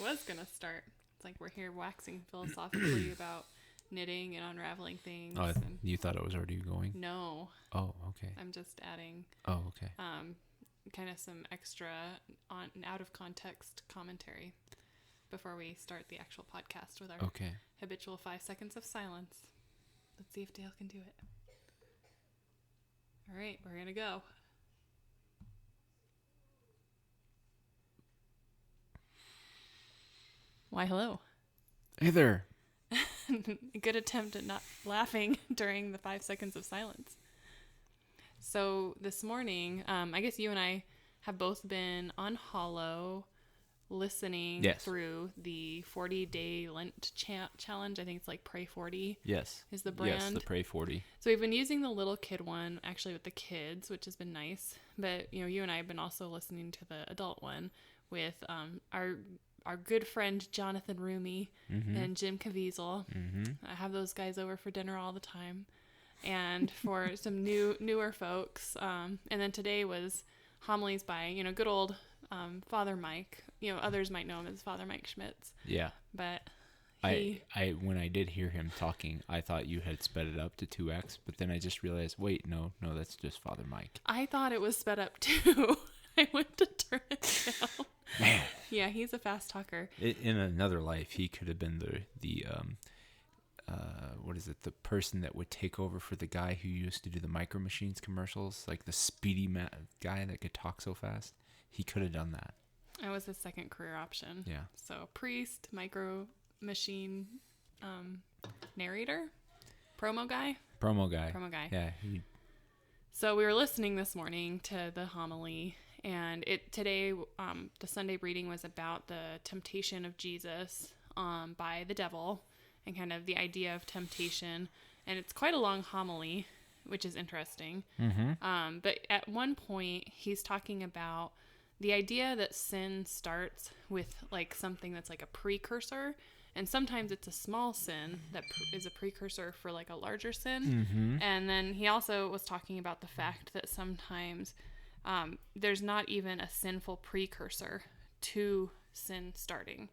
was going to start. It's like we're here waxing philosophically about knitting and unraveling things. Oh, you thought it was already going? No. Oh, okay. I'm just adding. Oh, okay. Kind of some extra on out of context commentary before we start the actual podcast with our habitual 5 seconds of silence. Let's see if Dale can do it. All right, we're going to go. Why, hello. Hey there. Good attempt at not laughing during the 5 seconds of silence. So this morning, I guess you and I have both been on Hollow listening through the 40-day Lent challenge. I think it's like Pray 40. Yes. Is the brand. Yes, the Pray 40. So we've been using the little kid one, actually with the kids, which has been nice. But, you and I have been also listening to the adult one with our good friend Jonathan Rumi and Jim Caviezel. I have those guys over for dinner all the time. And for some newer folks. And then today was homilies by, good old Father Mike. Others might know him as Father Mike Schmitz. Yeah. But I when I did hear him talking, I thought you had sped it up to 2x, but then I just realized, wait, no, that's just Father Mike. I thought it was sped up too. I went to turn it down. Man. Yeah, he's a fast talker. In another life, he could have been the what is it? The person that would take over for the guy who used to do the Micro Machines commercials, like the speedy guy that could talk so fast. He could have done that. That was his second career option. Yeah. So priest, Micro Machine, narrator, promo guy. Yeah. So we were listening this morning to the homily, and today the Sunday reading was about the temptation of Jesus by the devil. And kind of the idea of temptation. And it's quite a long homily, which is interesting. But at one point, he's talking about the idea that sin starts with like something that's like a precursor. And sometimes it's a small sin that is a precursor for like a larger sin. And then he also was talking about the fact that sometimes there's not even a sinful precursor to sin starting.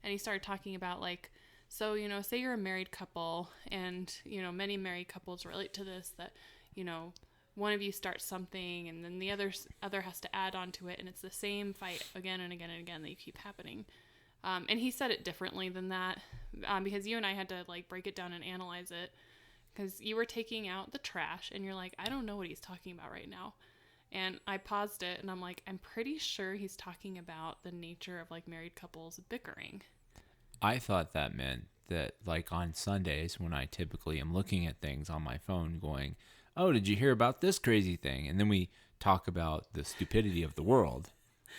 And he started talking about like, so, say you're a married couple and, many married couples relate to this, that, one of you starts something and then the other has to add on to it. And it's the same fight again and again and again that you keep happening. And he said it differently than that because you and I had to like break it down and analyze it because you were taking out the trash and you're like, I don't know what he's talking about right now. And I paused it and I'm like, I'm pretty sure he's talking about the nature of like married couples bickering. I thought that meant that, like, on Sundays, when I typically am looking at things on my phone going, oh, did you hear about this crazy thing? And then we talk about the stupidity of the world.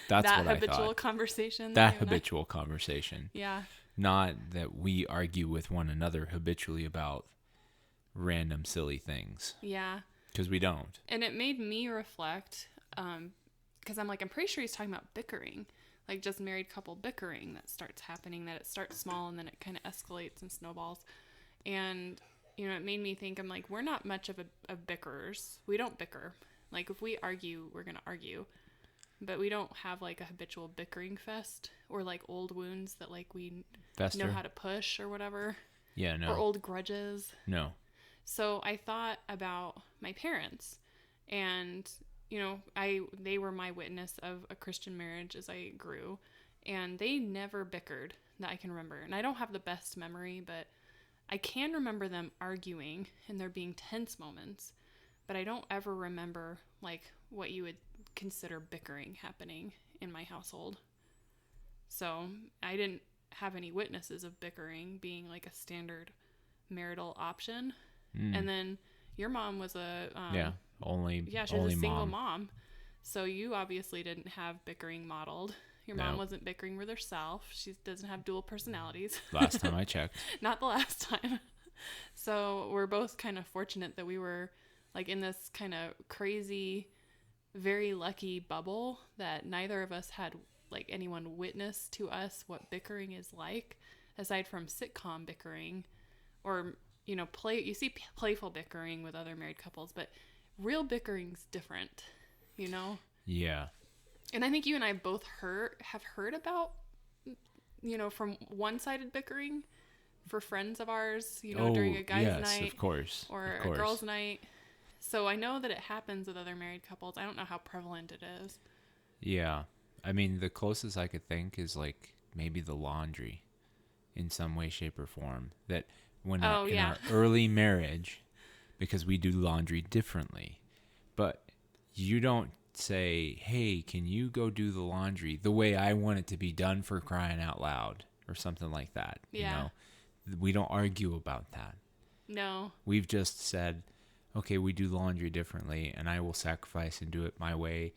That's what I thought. That habitual conversation. That habitual conversation. Yeah. Not that we argue with one another habitually about random silly things. Yeah. Because we don't. And it made me reflect, because I'm like, I'm pretty sure he's talking about bickering. Like just married couple bickering that starts happening, that it starts small and then it kind of escalates and snowballs. And, it made me think, I'm like, we're not much of bickerers. We don't bicker. Like if we argue, we're going to argue. But we don't have like a habitual bickering fest or like old wounds that like we know how to push or whatever. Yeah, no. Or old grudges. No. So I thought about my parents and they were my witness of a Christian marriage as I grew, and they never bickered that I can remember. And I don't have the best memory, but I can remember them arguing and there being tense moments, but I don't ever remember like what you would consider bickering happening in my household. So I didn't have any witnesses of bickering being like a standard marital option. And then your mom was a she was a single mom. So you obviously didn't have bickering modeled. Your mom wasn't bickering with herself. She doesn't have dual personalities. Last time I checked. Not the last time. So we're both kind of fortunate that we were like in this kind of crazy, very lucky bubble that neither of us had like anyone witness to us what bickering is like, aside from sitcom bickering or, you see playful bickering with other married couples, but real bickering's different, Yeah. And I think you and I both have heard about, from one-sided bickering for friends of ours, during a guy's night. Of course. Or a girl's night. So I know that it happens with other married couples. I don't know how prevalent it is. Yeah. I mean, the closest I could think is like maybe the laundry in some way, shape, or form. That when in our early marriage, because we do laundry differently, but you don't say, hey, can you go do the laundry the way I want it to be done, for crying out loud, or something like that. Yeah. We don't argue about that. No. We've just said, okay, we do laundry differently, and I will sacrifice and do it my way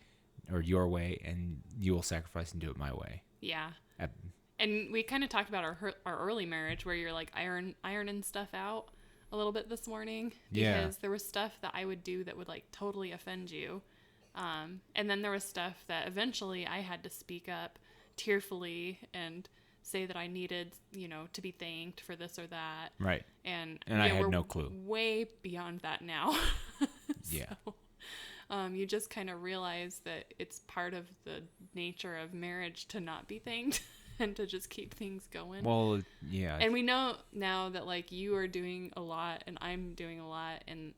or your way, and you will sacrifice and do it my way. Yeah. And we kind of talked about our early marriage, where you're like ironing stuff out a little bit this morning, because there was stuff that I would do that would like totally offend you. And then there was stuff that eventually I had to speak up tearfully and say that I needed, to be thanked for this or that. Right. And I had no clue. Way beyond that now. Yeah. So, you just kind of realize that it's part of the nature of marriage to not be thanked and to just keep things going. Well, yeah. And we know now that like you are doing a lot and I'm doing a lot, and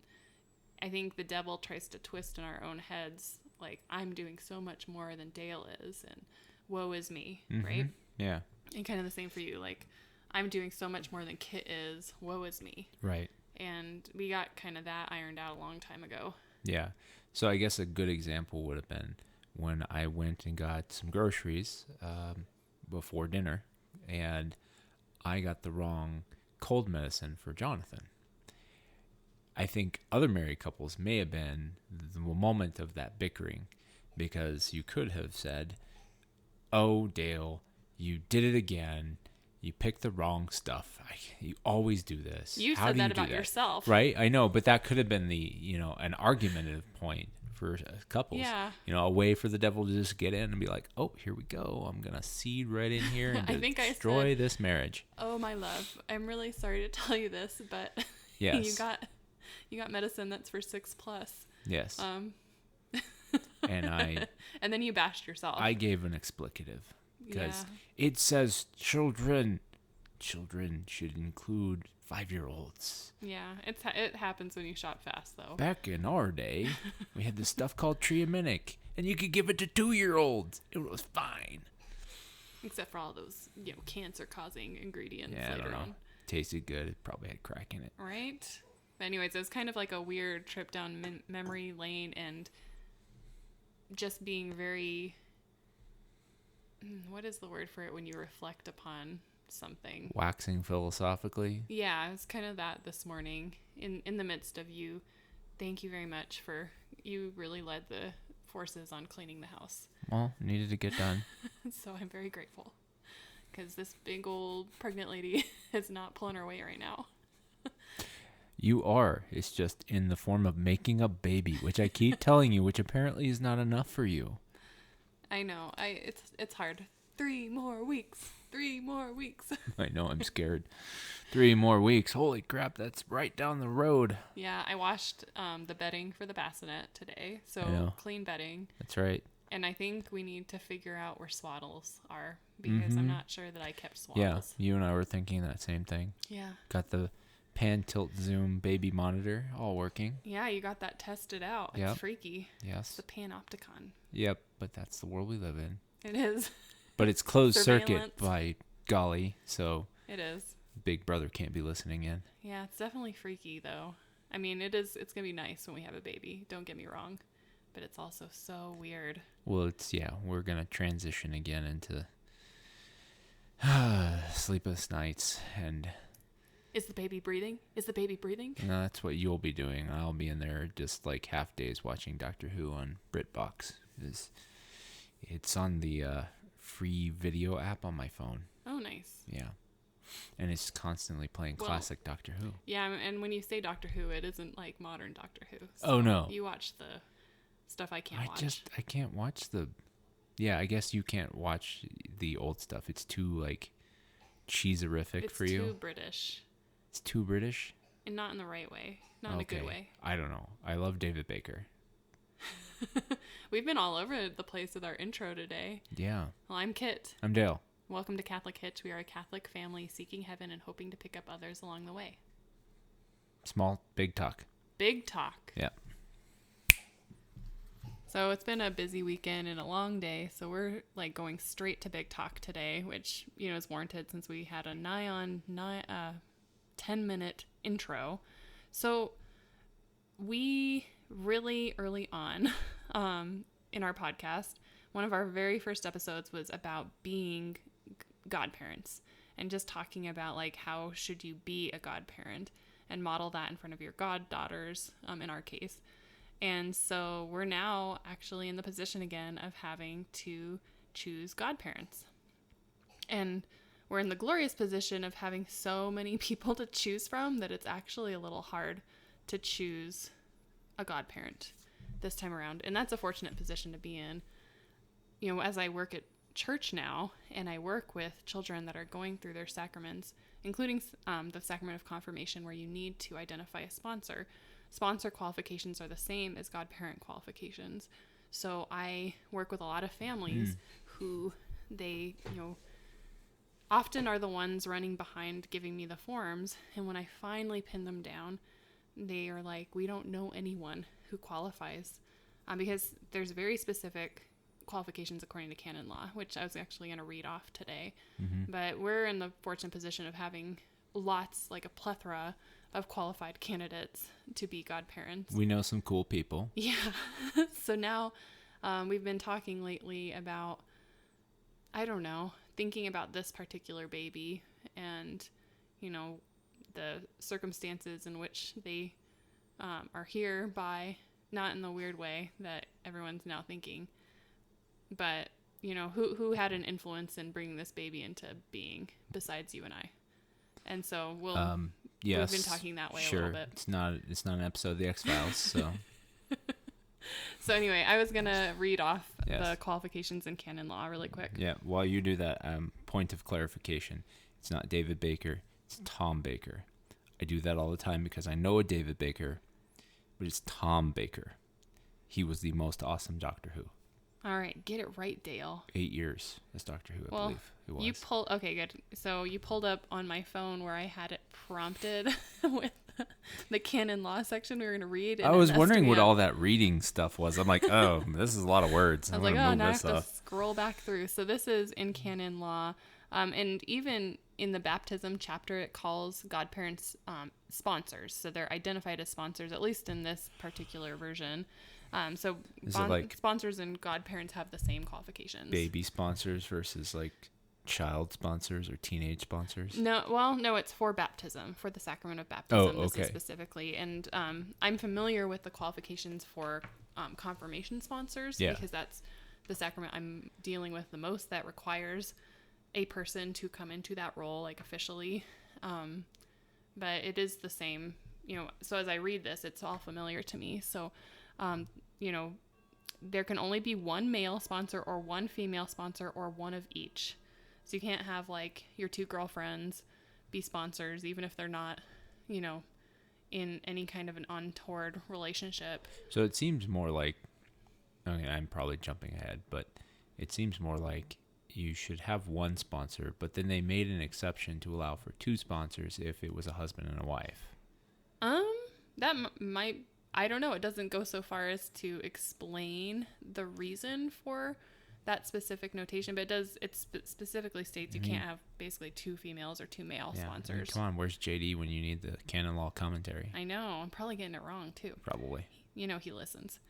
I think the devil tries to twist in our own heads, like I'm doing so much more than Dale is, and woe is me, right? Yeah. And kind of the same for you, like I'm doing so much more than Kit is, woe is me. Right. And we got kind of that ironed out a long time ago. Yeah. So I guess a good example would have been when I went and got some groceries before dinner, and I got the wrong cold medicine for Jonathan. I think other married couples may have been the moment of that bickering, because you could have said, oh, Dale, you did it again. You picked the wrong stuff. You always do this. You said that about yourself. Right? I know, but that could have been an argumentative point for couples. Yeah. A way for the devil to just get in and be like, oh, here we go. I'm going to seed right in here and destroy this marriage. Oh, my love, I'm really sorry to tell you this, but yes. you got medicine that's for 6+. Yes. And then you bashed yourself. I gave an explicative. Because it says children should include 5-year-olds. Yeah, it happens when you shop fast, though. Back in our day, we had this stuff called Triaminic, and you could give it to 2-year-olds. It was fine. Except for all those, cancer-causing ingredients later I don't know. on. Tasted good. It probably had crack in it. Right? But anyways, it was kind of like a weird trip down memory lane, and just being very... What is the word for it when you reflect upon something? Waxing philosophically? Yeah, it's kind of that this morning in the midst of you. Thank you very much you really led the forces on cleaning the house. Well, needed to get done. So I'm very grateful, because this big old pregnant lady is not pulling her weight right now. You are. It's just in the form of making a baby, which I keep telling you, which apparently is not enough for you. I know. It's hard. 3 more weeks. 3 more weeks. I know. I'm scared. 3 more weeks. Holy crap. That's right down the road. Yeah. I washed the bedding for the bassinet today. So clean bedding. That's right. And I think we need to figure out where swaddles are, because I'm not sure that I kept swaddles. Yeah. You and I were thinking that same thing. Yeah. Got the pan, tilt, zoom baby monitor all working. Yeah. You got that tested out. It's freaky. Yes. It's the Panopticon. Yep, but that's the world we live in. It is. But it's closed circuit, by golly, so it is. Big Brother can't be listening in. Yeah, it's definitely freaky, though. I mean, it's going to be nice when we have a baby, don't get me wrong, but it's also so weird. Well, we're going to transition again into sleepless nights, and... Is the baby breathing? Is the baby breathing? No, that's what you'll be doing. I'll be in there just like half days watching Doctor Who on BritBox. It's on the free video app on my phone. Oh, nice. Yeah. And it's constantly playing classic Doctor Who. Yeah, and when you say Doctor Who, it isn't like modern Doctor Who. So oh, no. You watch the stuff I can't watch. I can't watch the... Yeah, I guess you can't watch the old stuff. It's too, like, cheeserific for you. It's too British. It's too British? And not in the right way. Not in a good way. I don't know. I love David Baker. We've been all over the place with our intro today. Yeah. Well, I'm Kit. I'm Dale. Welcome to Catholic Hitch. We are a Catholic family seeking heaven and hoping to pick up others along the way. Small, big talk. Big talk. Yeah. So it's been a busy weekend and a long day. So we're like going straight to big talk today, which, you know, is warranted since we had a 10-minute intro. So we really early on in our podcast, one of our very first episodes was about being godparents and just talking about like how should you be a godparent and model that in front of your goddaughters, in our case. And so we're now actually in the position again of having to choose godparents. And we're in the glorious position of having so many people to choose from that it's actually a little hard to choose a godparent this time around. And that's a fortunate position to be in. You know, as I work at church now and I work with children that are going through their sacraments, including the sacrament of confirmation where you need to identify a sponsor. Sponsor qualifications are the same as godparent qualifications. So I work with a lot of families who they, you know, often are the ones running behind giving me the forms. And when I finally pin them down, they are like, we don't know anyone who qualifies, because there's very specific qualifications according to canon law, which I was actually going to read off today. But we're in the fortunate position of having lots, like a plethora of qualified candidates to be godparents. We know some cool people. Yeah. So now we've been talking lately about, I don't know, thinking about this particular baby and, you know, the circumstances in which they are here by, not in the weird way that everyone's now thinking, but, you know, who had an influence in bringing this baby into being besides you and I. And so yes, we've been talking that way sure. a little bit. It's not an episode of the X-Files, so. So anyway, I was going to read off Yes. the qualifications in canon law really quick. Yeah, while you do that, point of clarification. It's not David Baker, it's Tom Baker. I do that all the time because I know a David Baker, but it's Tom Baker. He was the most awesome Doctor Who. All right, get it right, Dale. 8 years as Doctor Who, I believe it was. Okay, good. So you pulled up on my phone where I had it prompted with the canon law section we were going to read. I was wondering what all that reading stuff was. I'm like, oh, this is a lot of words. I was like, oh, now I have to scroll back through. So this is in canon law. And even in the baptism chapter, it calls godparents sponsors. So they're identified as sponsors, at least in this particular version. So sponsors and godparents have the same qualifications. Baby sponsors versus like child sponsors or teenage sponsors? No, it's for baptism, for the sacrament of baptism. Oh, okay. This is specifically. And I'm familiar with the qualifications for confirmation sponsors because that's the sacrament I'm dealing with the most that requires a person to come into that role, like officially. But it is the same, you know, so as I read this, it's all familiar to me. So, you know, there can only be one male sponsor or one female sponsor or one of each. So you can't have like your two girlfriends be sponsors, even if they're not, you know, in any kind of an untoward relationship. So it seems more like, okay, I'm probably jumping ahead, but it seems more like you should have one sponsor, but then they made an exception to allow for two sponsors if it was a husband and a wife. That might, I don't know. It doesn't go so far as to explain the reason for that specific notation, but it specifically states you can't have basically two females or two male sponsors. I mean, come on, where's JD when you need the canon law commentary? I know. I'm probably getting it wrong too. Probably. You know, he listens.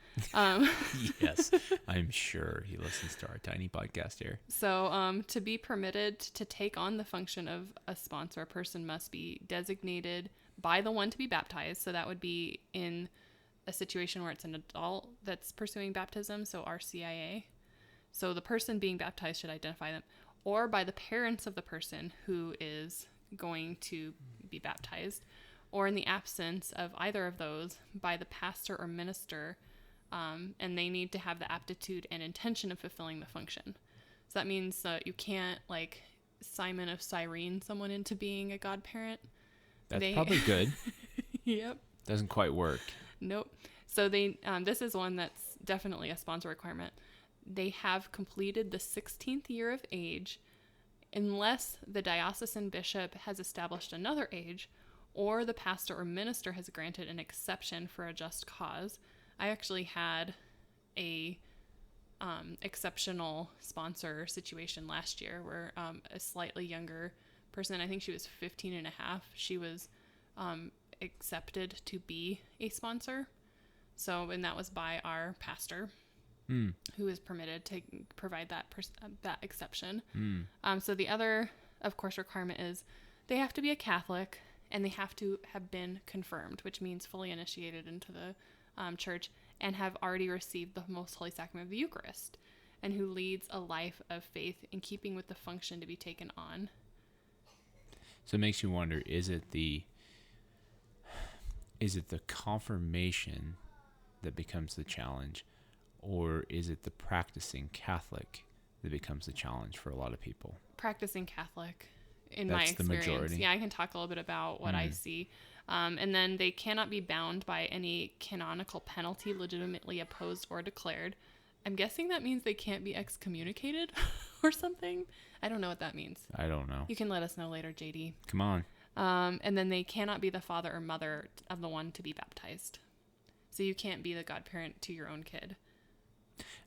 Yes, I'm sure he listens to our tiny podcast here. So to be permitted to take on the function of a sponsor, a person must be designated by the one to be baptized. So that would be in a situation where it's an adult that's pursuing baptism, so RCIA. So the person being baptized should identify them, or by the parents of the person who is going to be baptized, or in the absence of either of those, by the pastor or minister, and they need to have the aptitude and intention of fulfilling the function. So that means you can't, like, Simon of Cyrene someone into being a godparent. That's probably good. Yep. Doesn't quite work. Nope. So this is one that's definitely a sponsor requirement. They have completed the 16th year of age unless the diocesan bishop has established another age, or the pastor or minister has granted an exception for a just cause. I actually had a exceptional sponsor situation last year where a slightly younger person, I think she was 15 and a half, she was accepted to be a sponsor. So, and that was by our pastor, who is permitted to provide that exception. So the other, of course, requirement is they have to be a Catholic and they have to have been confirmed, which means fully initiated into the church and have already received the Most Holy Sacrament of the Eucharist, and who leads a life of faith in keeping with the function to be taken on. So it makes you wonder, is it the confirmation that becomes the challenge, or is it the practicing Catholic that becomes the challenge for a lot of people? Practicing Catholic, in That's my experience. the majority. Yeah, I can talk a little bit about what I see. And then they cannot be bound by any canonical penalty legitimately opposed or declared. I'm guessing that means they can't be excommunicated or something. I don't know what that means. I don't know. You can let us know later, JD. Come on. And then they cannot be the father or mother of the one to be baptized. So you can't be the godparent to your own kid.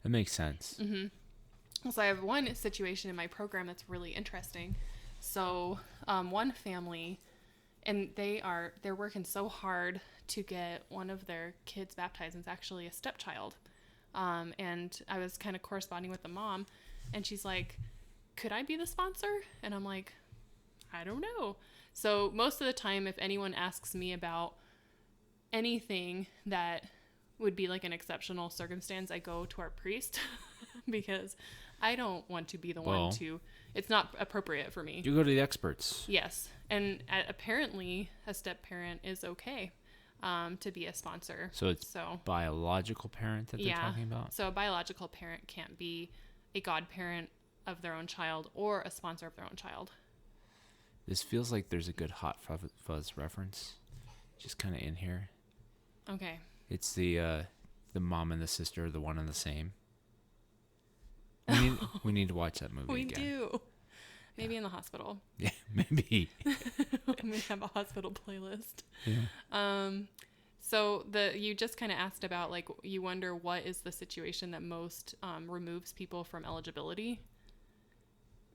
That makes sense. Mm-hmm. So I have one situation in my program that's really interesting. So one family, and they're working so hard to get one of their kids baptized, and it's actually a stepchild. And I was kind of corresponding with the mom, and she's like, could I be the sponsor? And I'm like, I don't know. So most of the time, if anyone asks me about anything that would be like an exceptional circumstance, I go to our priest because I don't want to be the one to, it's not appropriate for me. You go to the experts. Yes. And apparently a step parent is okay to be a sponsor. So it's biological parent that they're talking about? So a biological parent can't be a godparent of their own child or a sponsor of their own child. This feels like there's a good Hot Fuzz reference just kind of in here. Okay. It's the mom and the sister, the one and the same. We need to watch that movie again. We do. Maybe in the hospital. Yeah, maybe. We have a hospital playlist. Yeah. So you just kind of asked about, like, you wonder what is the situation that most removes people from eligibility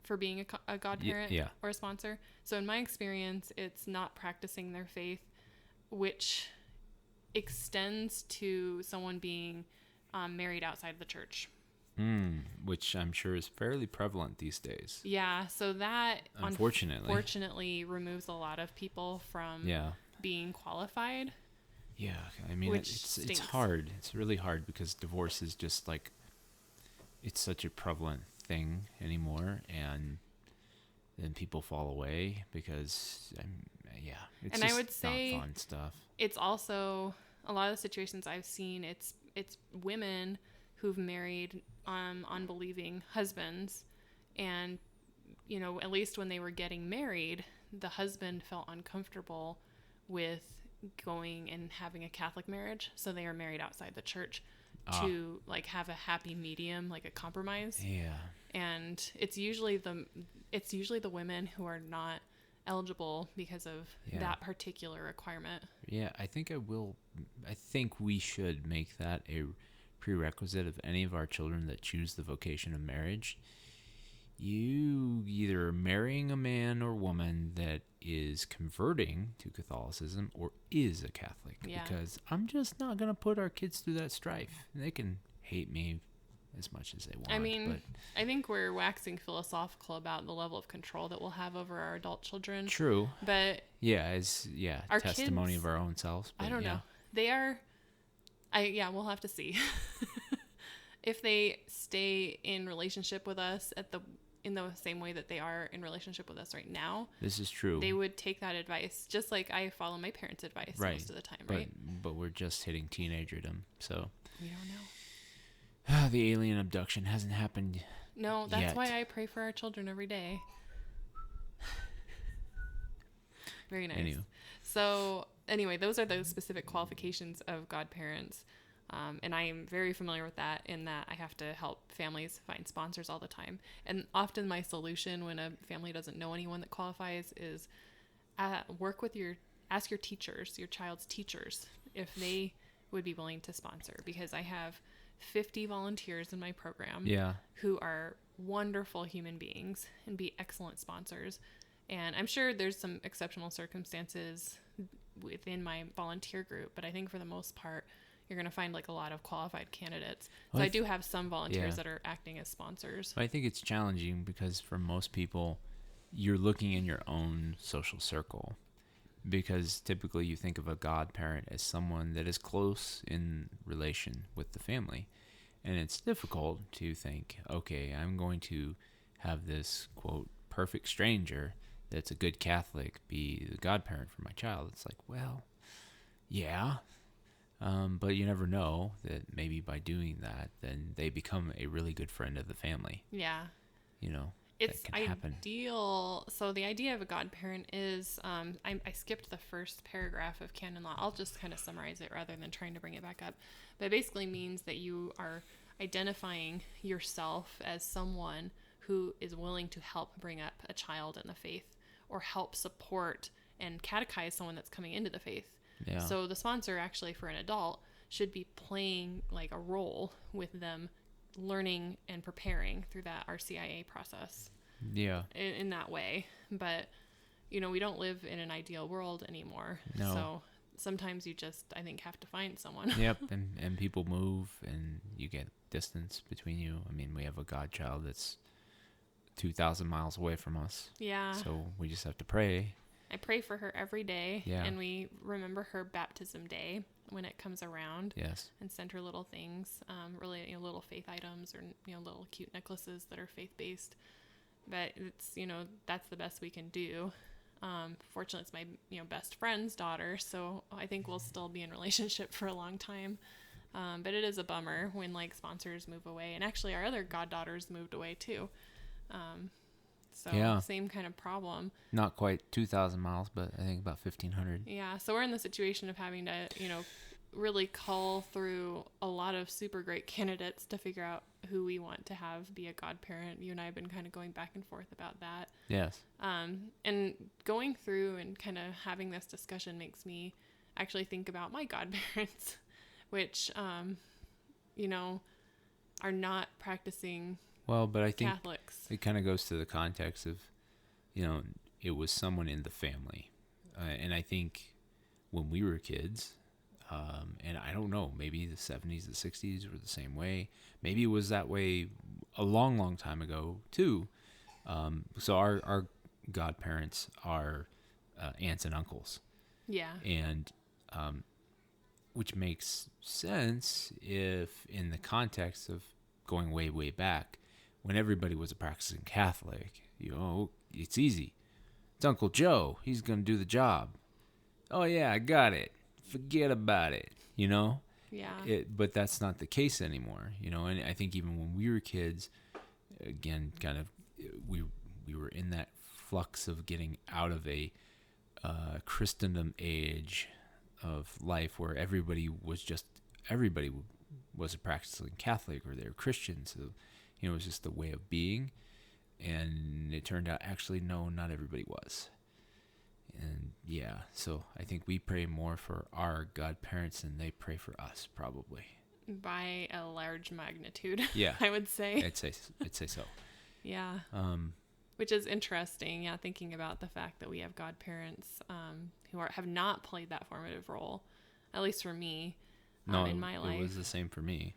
for being a godparent or a sponsor. So in my experience, it's not practicing their faith, which extends to someone being married outside of the church. Which I'm sure is fairly prevalent these days. Yeah, so that unfortunately removes a lot of people from being qualified. Yeah, I mean, it's hard. It's really hard because divorce is just like, it's such a prevalent thing anymore, and then people fall away because, it's and just I would say not fun stuff. It's also, a lot of the situations I've seen, it's women who've married unbelieving husbands, and, at least when they were getting married, the husband felt uncomfortable with going and having a Catholic marriage, so they are married outside the church to like have a happy medium, like a compromise. Yeah. And it's usually the women who are not eligible because of that particular requirement. Yeah, I think we should make that a prerequisite of any of our children that choose the vocation of marriage. You either are marrying a man or woman that is converting to Catholicism or is a Catholic. Yeah. Because I'm just not going to put our kids through that strife. They can hate me as much as they want. I mean, I think we're waxing philosophical about the level of control that we'll have over our adult children. True. But our testimony of our own selves. But I don't know. They are, we'll have to see. If they stay in relationship with us in the same way that they are in relationship with us right now. This is true. They would take that advice, just like I follow my parents' advice most of the time, right? But we're just hitting teenagerdom, so. We don't know. The alien abduction hasn't happened No, that's yet. why I pray for our children every day. Very nice. So, anyway, those are the specific qualifications of godparents. And I am very familiar with that, in that I have to help families find sponsors all the time. And often my solution when a family doesn't know anyone that qualifies is ask your teachers, your child's teachers, if they would be willing to sponsor, because I have 50 volunteers in my program who are wonderful human beings and be excellent sponsors. And I'm sure there's some exceptional circumstances within my volunteer group, but I think for the most part, you're going to find like a lot of qualified candidates. So I do have some volunteers that are acting as sponsors. I think it's challenging because for most people, you're looking in your own social circle, because typically you think of a godparent as someone that is close in relation with the family. And it's difficult to think, okay, I'm going to have this, quote, perfect stranger that's a good Catholic be the godparent for my child. It's like, well, yeah. But you never know that maybe by doing that, then they become a really good friend of the family. Yeah. You know, it's that can happen. Ideal. So the idea of a godparent is, I skipped the first paragraph of canon law. I'll just kind of summarize it rather than trying to bring it back up. But it basically means that you are identifying yourself as someone who is willing to help bring up a child in the faith, or help support and catechize someone that's coming into the faith. Yeah. So the sponsor, actually, for an adult, should be playing like a role with them, learning and preparing through that RCIA process. Yeah. In that way. But, we don't live in an ideal world anymore. No. So sometimes you just, I think, have to find someone. Yep. And people move and you get distance between you. I mean, we have a godchild that's 2,000 miles away from us. Yeah. So we just have to pray. I pray for her every day. Yeah. And we remember her baptism day when it comes around. Yes. And send her little things, really, little faith items, or, little cute necklaces that are faith-based. But it's, that's the best we can do. Fortunately, it's my, best friend's daughter, so I think we'll still be in relationship for a long time. But it is a bummer when, like, sponsors move away. And actually, our other goddaughters moved away, too. So same kind of problem. Not quite 2,000 miles, but I think about 1,500. Yeah. So we're in the situation of having to, really cull through a lot of super great candidates to figure out who we want to have be a godparent. You and I have been kind of going back and forth about that. Yes. And going through and kind of having this discussion makes me actually think about my godparents, which, are not practicing Well, but I think Catholics. It kind of goes to the context of, it was someone in the family. And I think when we were kids, and I don't know, maybe the 70s, the 60s were the same way. Maybe it was that way a long, long time ago, too. So our godparents are aunts and uncles. Yeah. And which makes sense if in the context of going way, way back, when everybody was a practicing Catholic, it's easy. It's Uncle Joe. He's going to do the job. Oh, yeah, I got it. Forget about it, Yeah. But that's not the case anymore, and I think even when we were kids, again, kind of, we were in that flux of getting out of a Christendom age of life where everybody was a practicing Catholic, or they were Christian, so it was just the way of being. And it turned out actually no, not everybody was. And yeah, so I think we pray more for our godparents than they pray for us, probably by a large magnitude. Yeah. I would say. I'd say so. Yeah. Which is interesting, thinking about the fact that we have godparents who have not played that formative role, at least for me, in my life. It was the same for me.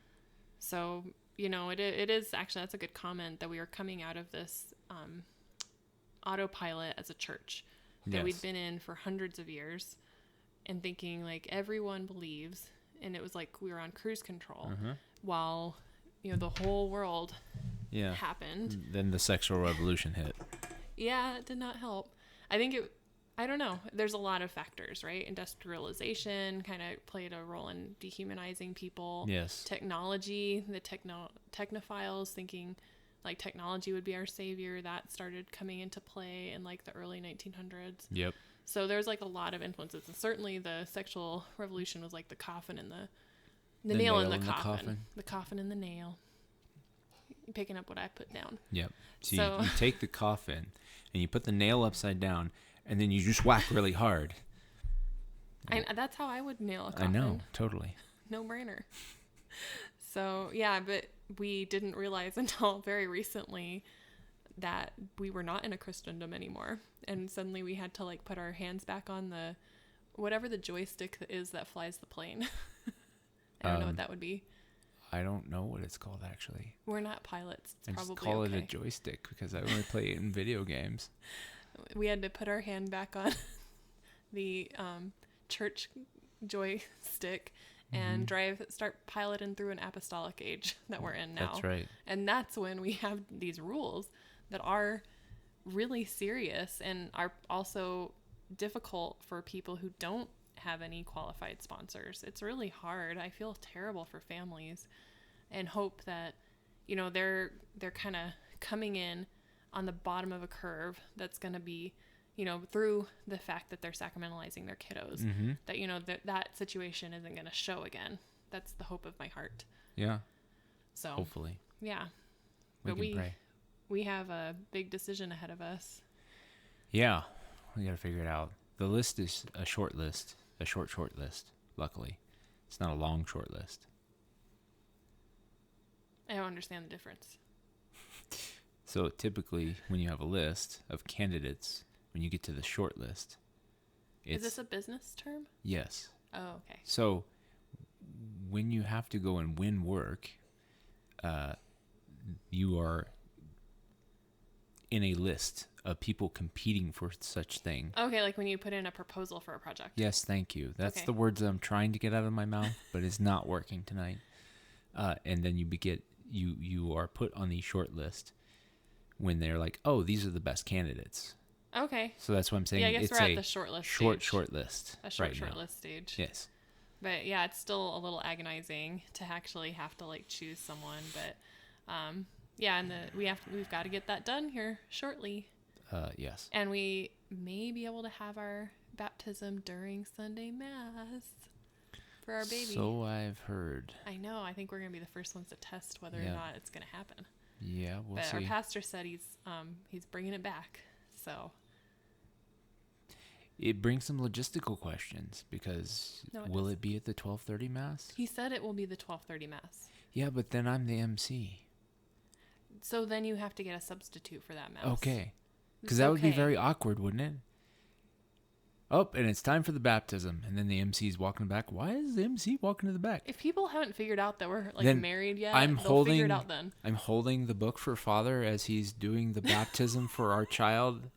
So, it is actually, that's a good comment, that we are coming out of this autopilot as a church that we'd been in for hundreds of years, and thinking like everyone believes, and it was like we were on cruise control while, the whole world happened. Then the sexual revolution hit. Yeah, it did not help. I think I don't know. There's a lot of factors, right? Industrialization kind of played a role in dehumanizing people. Yes. Technology, the technophiles thinking like technology would be our savior, that started coming into play in like the early 1900s. Yep. So there's like a lot of influences, and certainly the sexual revolution was like the coffin in The nail in the coffin. The coffin and the nail. You're picking up what I put down. Yep. So you take the coffin and you put the nail upside down and then you just whack really hard. That's how I would nail a coffin. I know, totally. No brainer. So, yeah, but we didn't realize until very recently that we were not in a Christendom anymore. And suddenly we had to like put our hands back on the, whatever the joystick is that flies the plane. I don't know what that would be. I don't know what it's called, actually. We're not pilots. It's probably just call okay. it a joystick because I only play it in video games. We had to put our hand back on the church joystick and start piloting through an apostolic age that we're in now. That's right. And that's when we have these rules that are really serious and are also difficult for people who don't have any qualified sponsors. It's really hard. I feel terrible for families and hope that, you know, they're kind of coming in on the bottom of a curve that's going to be, you know, through the fact that they're sacramentalizing their kiddos, that, you know, that situation isn't going to show again. That's the hope of my heart. Yeah. So hopefully. Yeah. We can pray. We have a big decision ahead of us. Yeah. We got to figure it out. The list is a short list, a short list. Luckily, it's not a long short list. I don't understand the difference. So typically when you have a list of candidates, when you get to the short list, is this a business term? Yes. Oh, okay. So when you have to go and win work, you are in a list of people competing for such thing. Okay, like when you put in a proposal for a project. Yes, thank you. That's okay. The words that I'm trying to get out of my mouth, but it's not working tonight. And then you are put on the short list when they're like, oh, these are the best candidates. Okay. So that's what I'm saying. Yeah, I guess it's we're at the short list stage. Short list. A short list stage. Yes. But yeah, it's still a little agonizing to actually have to like choose someone. But yeah, and we've got to get that done here shortly. Yes. And we may be able to have our baptism during Sunday Mass for our baby. So I've heard. I know. I think we're going to be the first ones to test whether or not it's going to happen. Yeah, we'll see. But our pastor said he's bringing it back. So it brings some logistical questions because will it be at the 12:30 Mass? He said it will be the 12:30 Mass. Yeah, but then I'm the MC. So then you have to get a substitute for that Mass. Okay. Because that would be very awkward, wouldn't it? Oh, and it's time for the baptism. And then the MC's walking back. Why is the MC walking to the back? If people haven't figured out that we're like then married yet, they'll figure it out then. I'm holding the book for Father as he's doing the baptism for our child.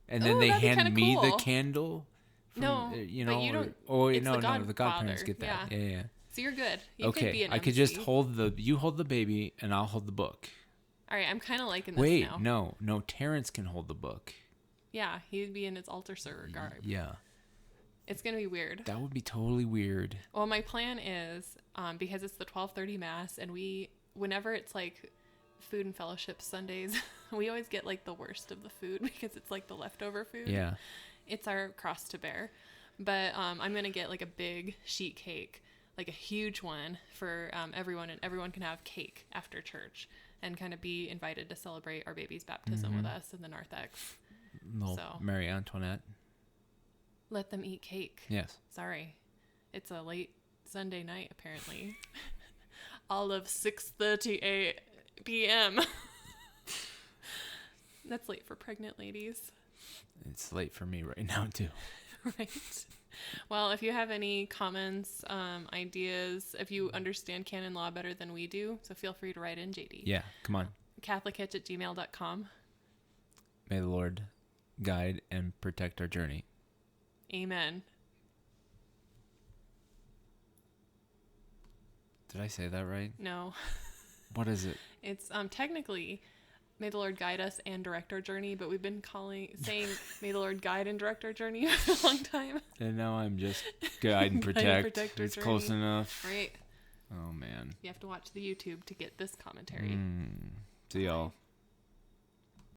And then they hand me the candle. From, no, you know, but you don't. The Godparents get that. Yeah. So you're good. You could be an I MC. could just hold the baby and I'll hold the book. All right, I'm kind of liking this now. Wait, no, Terrence can hold the book. Yeah, he'd be in his altar server garb. Yeah. It's going to be weird. That would be totally weird. Well, my plan is, because it's the 12:30 Mass, and whenever it's like food and fellowship Sundays, we always get like the worst of the food because it's like the leftover food. Yeah. It's our cross to bear. But I'm going to get like a big sheet cake, like a huge one for everyone, and everyone can have cake after church and kind of be invited to celebrate our baby's baptism with us in the narthex. Mary Antoinette. Let them eat cake. Yes. Sorry. It's a late Sunday night, apparently. All of 6:30 p.m. That's late for pregnant ladies. It's late for me right now, too. Right. Well, if you have any comments, ideas, if you understand canon law better than we do, so feel free to write in, JD. Yeah, come on. CatholicHitch@gmail.com. May the Lord guide and protect our journey. Amen. Did I say that right? No. What is it? It's technically, may the Lord guide us and direct our journey, but we've been saying may the Lord guide and direct our journey for a long time. And now I'm just guide and protect. It's close enough. Right. Oh, man. You have to watch the YouTube to get this commentary. See y'all.